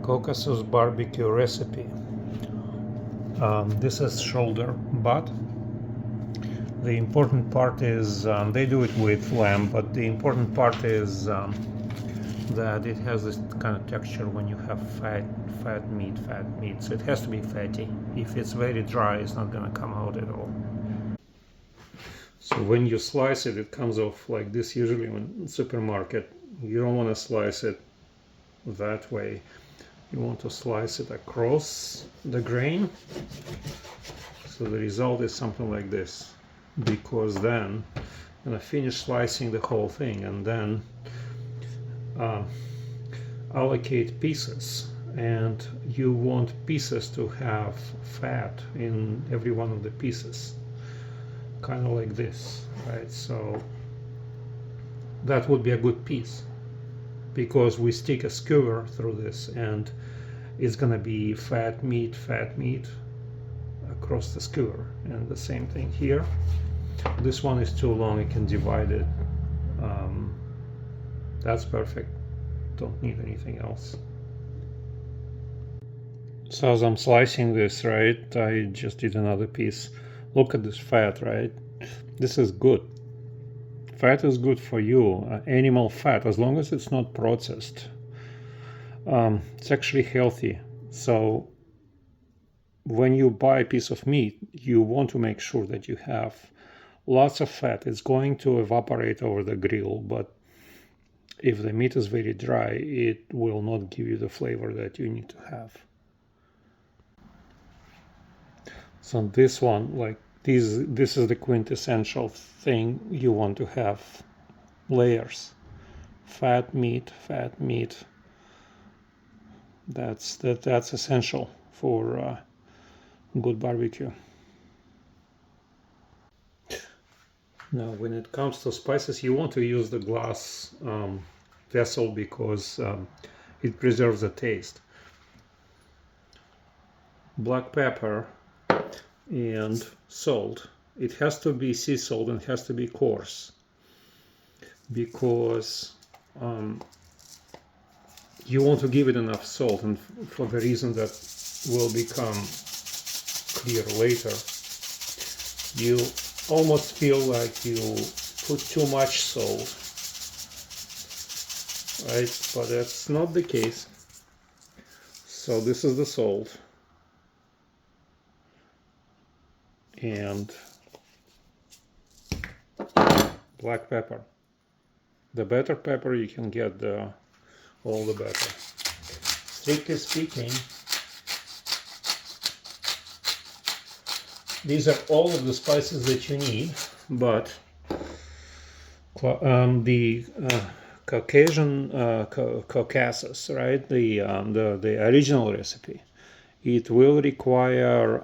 Caucasus Barbecue recipe. This is shoulder, but the important part is they do it with lamb, but the important part is that it has this kind of texture when you have fat meat. So it has to be fatty. If it's very dry, it's not going to come out at all. So when you slice it, it comes off like this. Usually in supermarket, you don't want to slice it that way. You want to slice it across the grain. So the result is something like this, because then I'm going to finish slicing the whole thing and then allocate pieces. And you want pieces to have fat in every one of the pieces, kind of like this, right? So that would be a good piece, because we stick a skewer through this and it's gonna be fat meat across the skewer. And the same thing here. This one is too long, I can divide it. That's perfect, don't need anything else. So as I'm slicing this, right, I just did another piece. Look at this fat, right? This is good. Fat is good for you. Animal fat, as long as it's not processed, it's actually healthy. So when you buy a piece of meat, you want to make sure that you have lots of fat. It's going to evaporate over the grill, but if the meat is very dry, it will not give you the flavor that you need to have. So this one, like this is the quintessential thing you want to have. Layers. Fat meat. That's essential for good barbecue. Now, when it comes to spices, you want to use the glass vessel, because it preserves the taste. Black pepper and salt. It has to be sea salt and it has to be coarse, because you want to give it enough salt, and for the reason that will become clear later. You almost feel like you put too much salt, right? But that's not the case. So this is the salt. And black pepper. The better pepper you can get, all the better. Strictly speaking, these are all of the spices that you need, but the Caucasus, right? The original recipe, it will require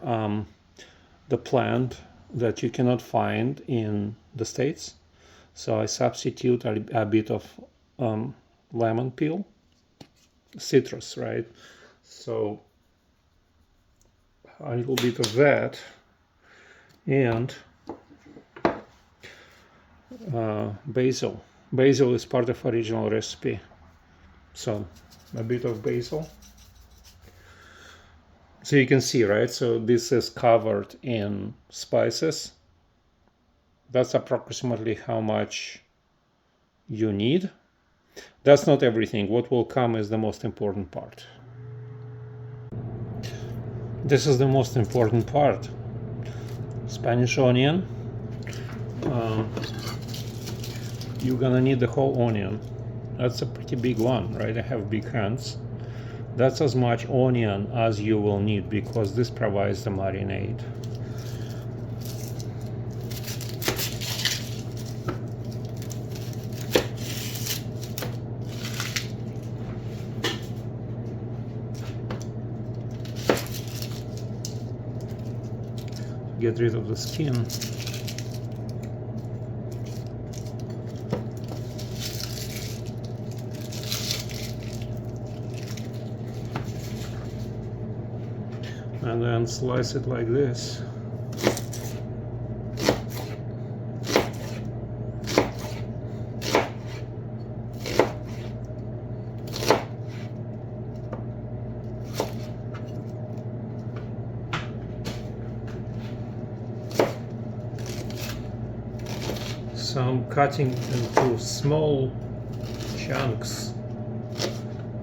the plant that you cannot find in the States. So I substitute a bit of lemon peel, citrus, right? So a little bit of that, and basil. Basil is part of original recipe, so a bit of basil. So you can see, right? So this is covered in spices. That's approximately how much you need. That's not everything. What will come is the most important part. This is the most important part. Spanish onion. You're gonna need the whole onion. That's a pretty big one, right? I have big hands. That's as much onion as you will need, because this provides the marinade. Get rid of the skin. And then slice it like this. So I'm cutting into small chunks.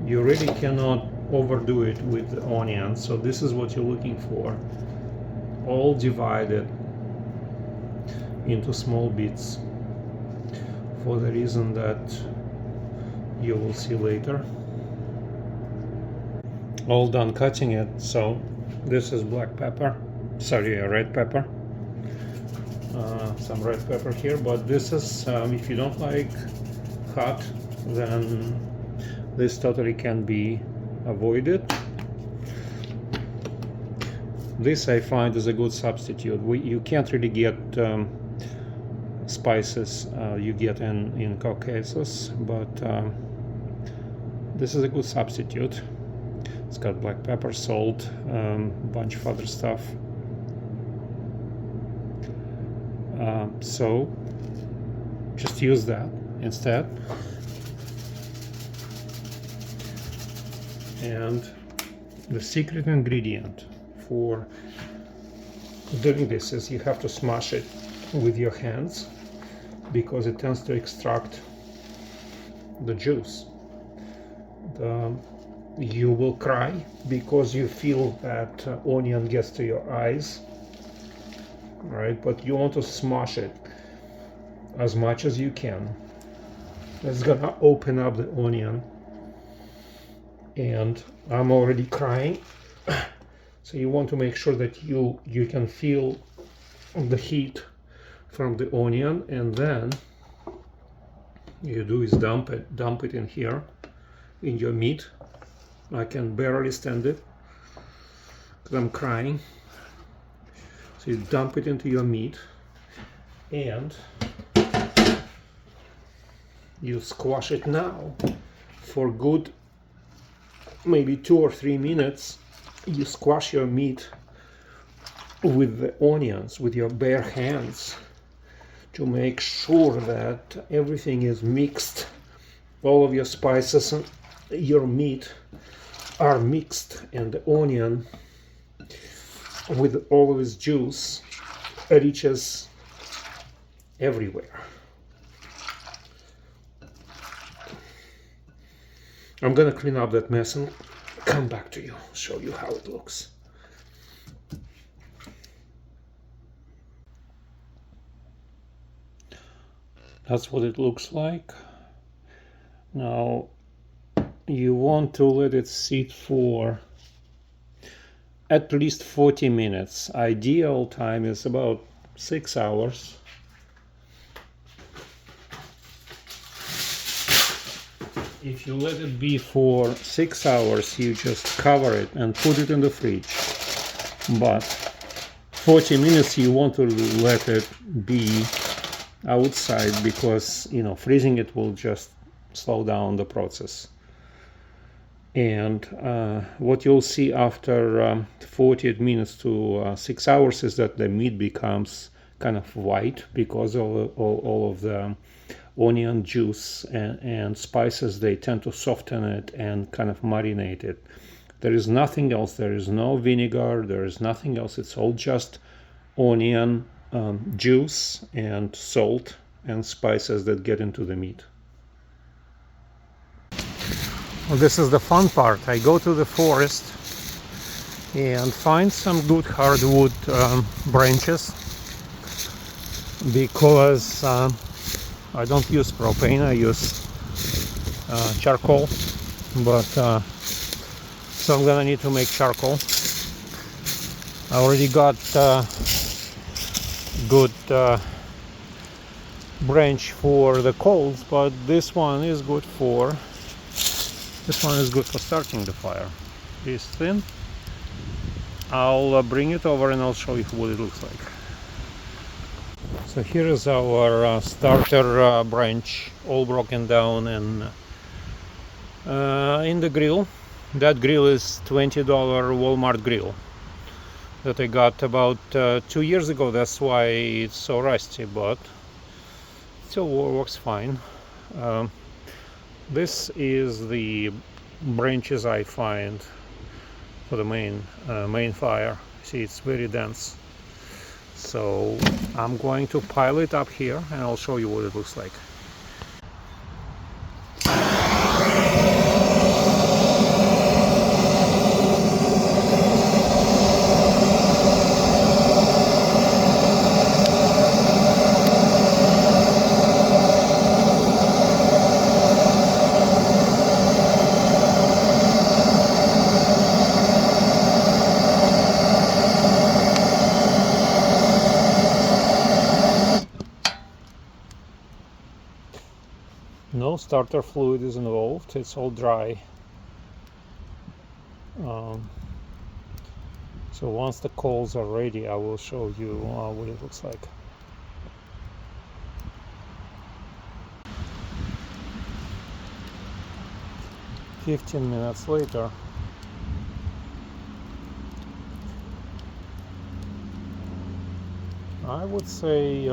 You really cannot overdo it with the onion, so this is what you're looking for, all divided into small bits, for the reason that you will see later. All done cutting it. So this is black pepper, sorry, red pepper, some red pepper here, but this is if you don't like hot, then this totally can be avoided. This I find is a good substitute. You can't really get spices you get in Caucasus, but this is a good substitute. It's got black pepper, salt, bunch of other stuff. So just use that instead. And the secret ingredient for doing this is you have to smash it with your hands, because it tends to extract the juice. You will cry because you feel that onion gets to your eyes, right? But you want to smash it as much as you can. It's gonna open up the onion, and I'm already crying. So you want to make sure that you can feel the heat from the onion, and then you do is dump it in here, in your meat. I can barely stand it because I'm crying. So you dump it into your meat, and you squash it now for good maybe 2 or 3 minutes. You squash your meat with the onions with your bare hands to make sure that everything is mixed. All of your spices and your meat are mixed, and the onion with all of its juice reaches everywhere. I'm gonna clean up that mess and come back to you, show you how it looks. That's what it looks like. Now you want to let it sit for at least 40 minutes. Ideal time is about 6 hours. If you let it be for 6 hours, you just cover it and put it in the fridge. But 40 minutes you want to let it be outside, because freezing it will just slow down the process. And what you'll see after 40 minutes to 6 hours is that the meat becomes kind of white, because all of the onion juice and spices, they tend to soften it and kind of marinate it. There is nothing else. There is no vinegar. There is nothing else. It's all just onion juice and salt and spices that get into the meat. Well, this is the fun part. I go to the forest and find some good hardwood branches, because I don't use propane, I use charcoal, but so I'm gonna need to make charcoal. I already got good branch for the coals, but this one is good for starting the fire. It's thin. I'll bring it over and I'll show you what it looks like. So here is our starter branch, all broken down and in the grill. That grill is $20 Walmart grill that I got about 2 years ago. That's why it's so rusty, but still works fine. This is the branches I find for the main fire. See, it's very dense. So I'm going to pile it up here and I'll show you what it looks like. No starter fluid is involved, it's all dry. So once the coals are ready, I will show you what it looks like. "15 minutes later, I would say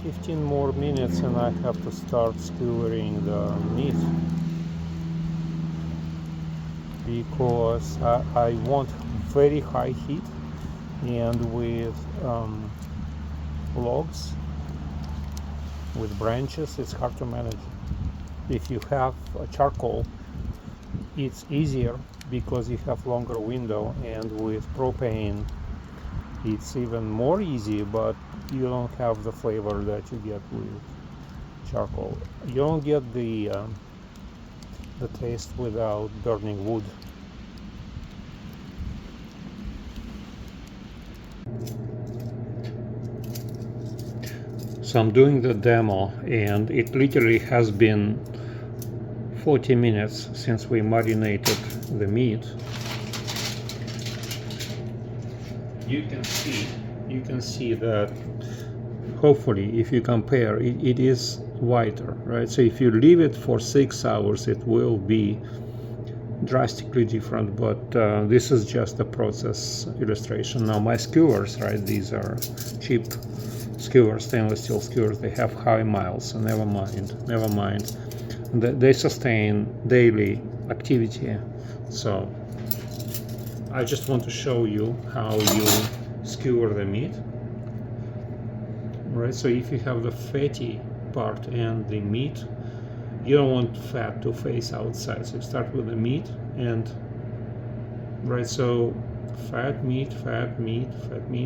15 more minutes and I have to start skewering the meat, because I want very high heat, and with logs, with branches, it's hard to manage. If you have a charcoal, it's easier because you have longer window, and with propane it's even more easy, but you don't have the flavor that you get with charcoal. You don't get the taste without burning wood. So I'm doing the demo, and it literally has been 40 minutes since we marinated the meat. You can see that, hopefully, if you compare, it is whiter, right? So if you leave it for 6 hours, it will be drastically different, but this is just a process illustration. Now my skewers, right, these are cheap skewers, stainless steel skewers, they have high miles, so never mind. They sustain daily activity. So I just want to show you how you skewer the meat. Right, so if you have the fatty part and the meat, you don't want fat to face outside. So you start with the meat, and right, so fat meat,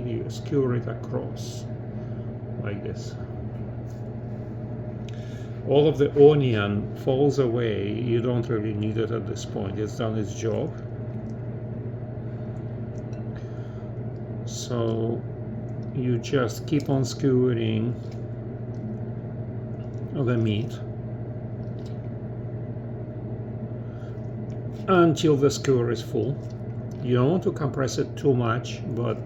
you skewer it across like this. All of the onion falls away. You don't really need it at this point. It's done its job. So you just keep on skewering the meat until the skewer is full. You don't want to compress it too much, but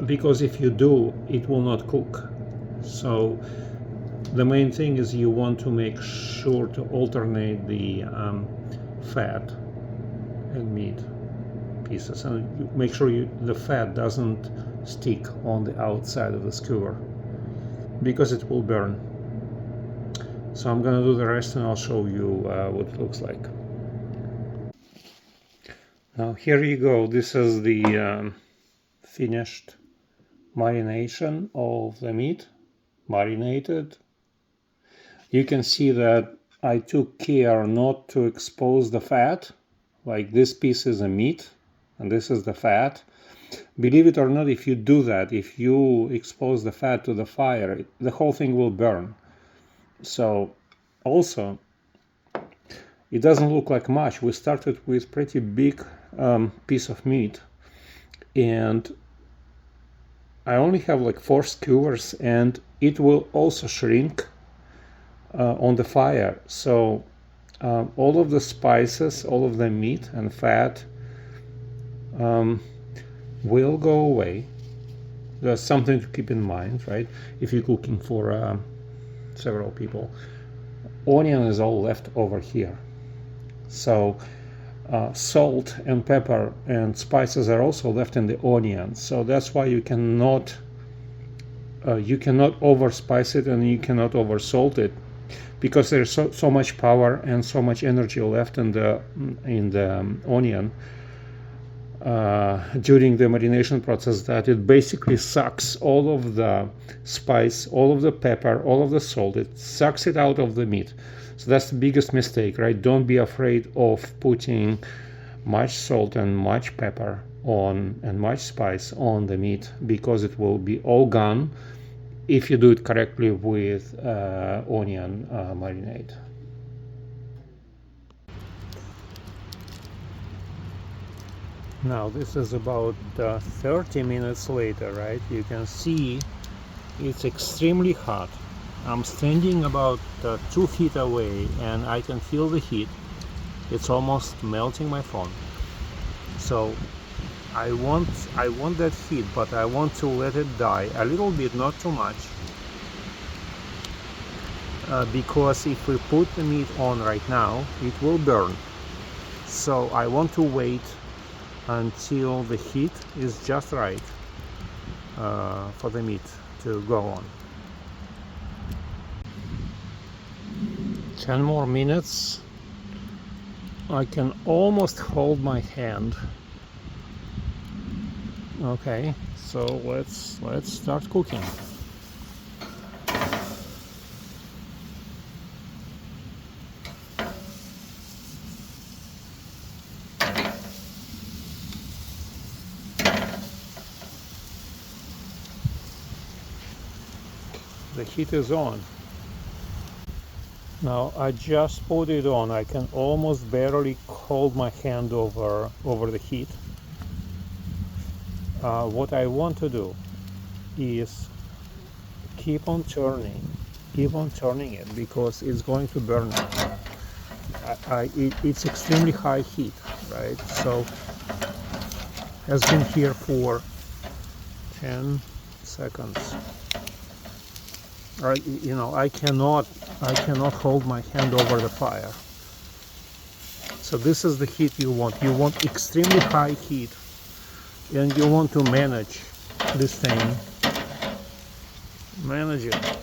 because if you do, it will not cook. So the main thing is you want to make sure to alternate the fat and meat pieces, and make sure the fat doesn't stick on the outside of the skewer, because it will burn. So I'm gonna do the rest and I'll show you what it looks like. Now here you go. This is the finished marination of the meat, marinated. You can see that I took care not to expose the fat. Like, this piece is the meat and this is the fat. Believe it or not, if you do that, if you expose the fat to the fire, the whole thing will burn. So also, it doesn't look like much. We started with pretty big piece of meat, and I only have like 4 skewers, and it will also shrink on the fire. So all of the spices, all of the meat and fat will go away. That's something to keep in mind, right? If you're cooking for several people. Onion is all left over here. So salt and pepper and spices are also left in the onion. So that's why you cannot over spice it and you cannot over salt it, because there's so much power and so much energy left in the onion. during the marination process, that it basically sucks all of the spice, all of the pepper, all of the salt. It sucks it out of the meat. So that's the biggest mistake, right? Don't be afraid of putting much salt and much pepper on and much spice on the meat, because it will be all gone if you do it correctly with onion marinade. Now this is about 30 minutes later, right? You can see it's extremely hot. I'm standing about 2 feet away and I can feel the heat. It's almost melting my phone. So I want that heat, but I want to let it die a little bit, not too much. Because if we put the meat on right now, it will burn. So I want to wait until the heat is just right for the meat to go on. 10 more minutes. I can almost hold my hand. Okay, so let's start cooking. The heat is on. Now I just put it on. I can almost barely hold my hand over the heat. What I want to do is keep on turning it, because it's going to burn. It's extremely high heat, right? So has been here for 10 seconds. Right, you know, I cannot hold my hand over the fire. So this is the heat you want. You want extremely high heat, and you want to manage this thing. Manage it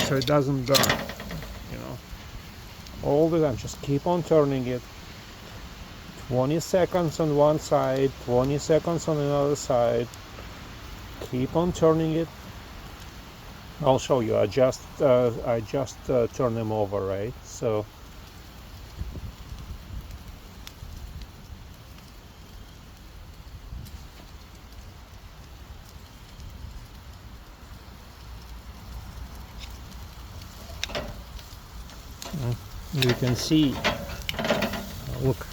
so it doesn't burn. You know, all the time. Just keep on turning it. 20 seconds on one side, 20 seconds on another side. Keep on turning it. I'll show you. I just turn them over, right? So you can see, look,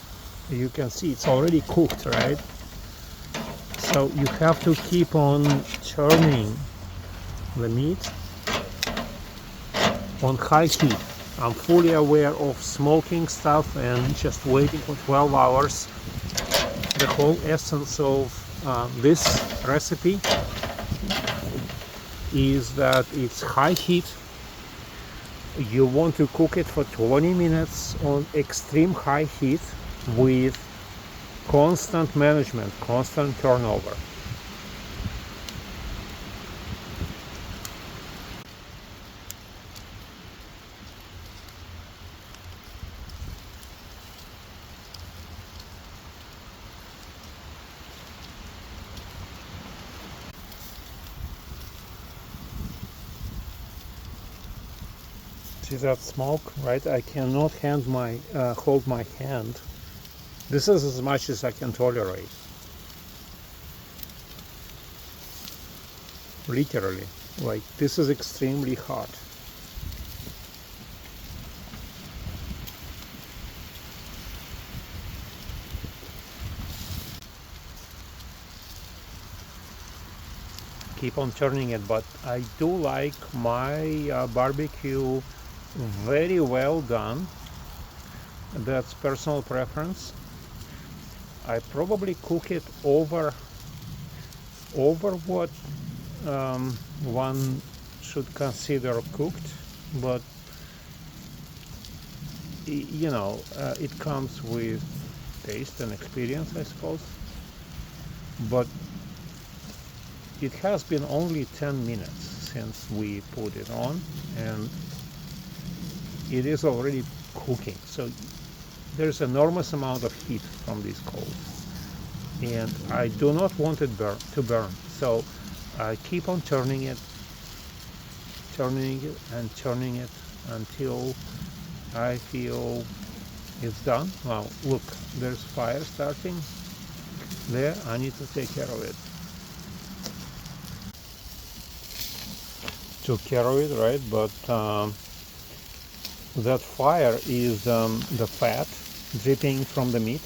you can see it's already cooked, right? So you have to keep on turning the meat on high heat. I'm fully aware of smoking stuff and just waiting for 12 hours. The whole essence of this recipe is that it's high heat. You want to cook it for 20 minutes on extreme high heat with constant management, constant turnover. See that smoke, right? I cannot hold my hand. This is as much as I can tolerate. Literally, like this is extremely hot. Keep on turning it, but I do like my barbecue very well done. That's personal preference. I probably cook it over what one should consider cooked, but you know, it comes with taste and experience, I suppose. But it has been only 10 minutes since we put it on, and it is already cooking, so there's enormous amount of heat from this coal. and I do not want it to burn. So I keep on turning it and turning it until I feel it's done. Now look, there's fire starting there. I need to take care of it. Took care of it, right? But that fire is the fat dripping from the meat,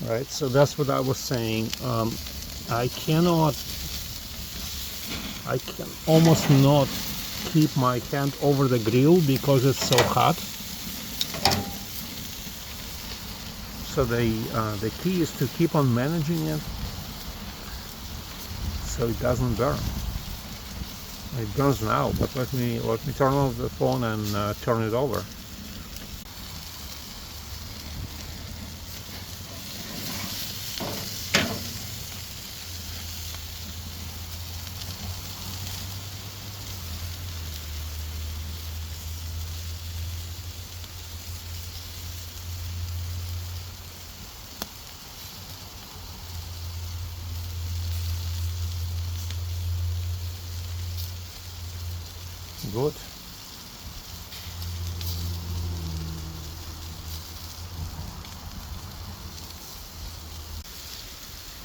right? So that's what I was saying. I can almost not keep my hand over the grill because it's so hot. So the key is to keep on managing it so it doesn't burn. It burns now, but let me turn off the phone and turn it over. Good.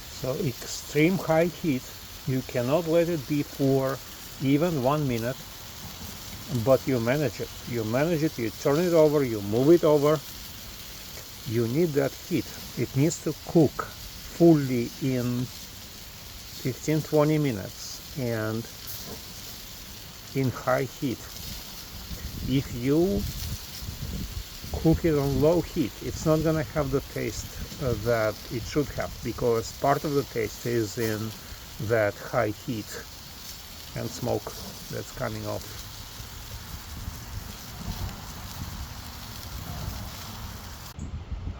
So extreme high heat, you cannot let it be for even 1 minute, but you manage it. You manage it, you turn it over, you move it over. You need that heat. It needs to cook fully in 15-20 minutes and in high heat. If you cook it on low heat, it's not gonna have the taste that it should have, because part of the taste is in that high heat and smoke that's coming off.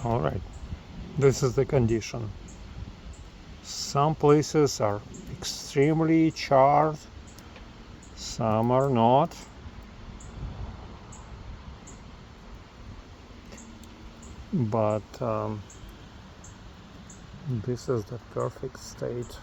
All right, this is the condition. Some places are extremely charred, some are not. But this is the perfect state.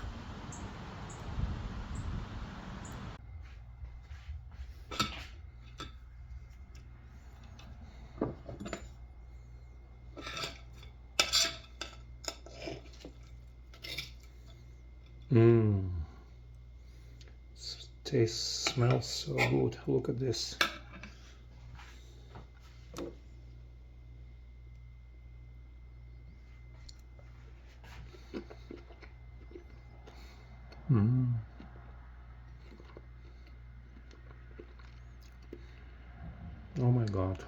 Tastes, smells so good. Look at this. Oh my God.